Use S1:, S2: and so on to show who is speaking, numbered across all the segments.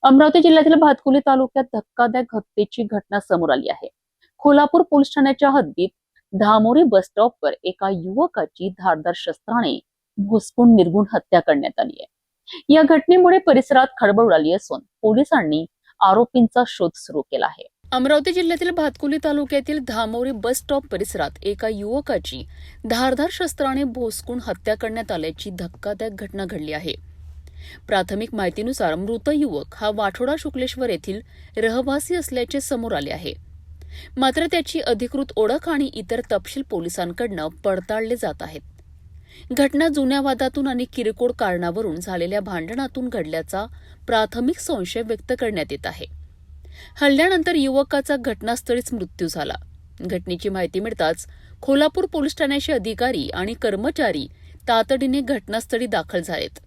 S1: अमरावती जिल्ह्यातील भातकुली तालुक्यात धक्कादायक हत्येची घटना समोर आली आहे। कोल्हापूर पोलीस ठाण्याच्या हद्दीत धामोरी बस स्टॉपवर एका युवकाची धारदार शस्त्राने भोसकून निर्घुण हत्या करण्यात आली आहे। या घटनेमुळे परिसरात खळबळ उडाली असून पोलिसांनी आरोपींचा शोध सुरू केला आहे। अमरावती जिल्ह्यातील भातकुली तालुक्यातील धामोरी बस स्टॉप परिसरात एका युवकाची धारदार शस्त्राने भोसकून हत्या करण्यात आल्याची धक्कादायक घटना घडली आहे। प्राथमिक माहितीनुसार मृत युवक हा वाठोडा शुक्लेश्वर येथील रहिवासी असल्याचे समोर आले आहे। मात्र त्याची अधिकृत ओळख आणि इतर तपशील पोलिसांकडून पडताळले जात आहेत। घटना जुन्या वादातून आणि किरकोळ कारणावरून झालेल्या भांडणातून घडल्याचा प्राथमिक संशय व्यक्त करण्यात येत आहे। हल्ल्यानंतर युवकाचा घटनास्थळीच मृत्यू झाला। घटनेची माहिती मिळताच कोल्हापूर पोलीस ठाण्याचे अधिकारी आणि कर्मचारी तातडीने घटनास्थळी दाखल झालेत।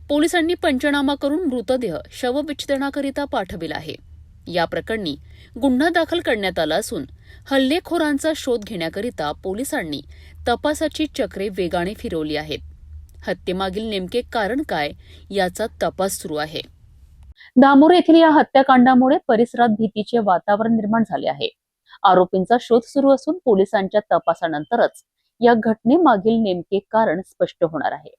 S1: पोलिसांनी पंचनामा करून मृतदेह शवविच्छेदनाकरिता पाठविला आहे। या प्रकरणी गुन्हा दाखल करण्यात आला असून हल्लेखोरांचा शोध घेण्याकरिता पोलिसांनी तपासाची चक्रे वेगाने फिरवली आहेत। हत्येमागील नेमके कारण काय याचा तपास सुरू आहे। धामोरी येथील या हत्याकांडामुळे परिसरात भीतीचे वातावरण निर्माण झाले आहे। आरोपींचा शोध सुरू असून पोलिसांच्या तपासानंतरच या घटनेमागील नेमके कारण स्पष्ट होणार आहे।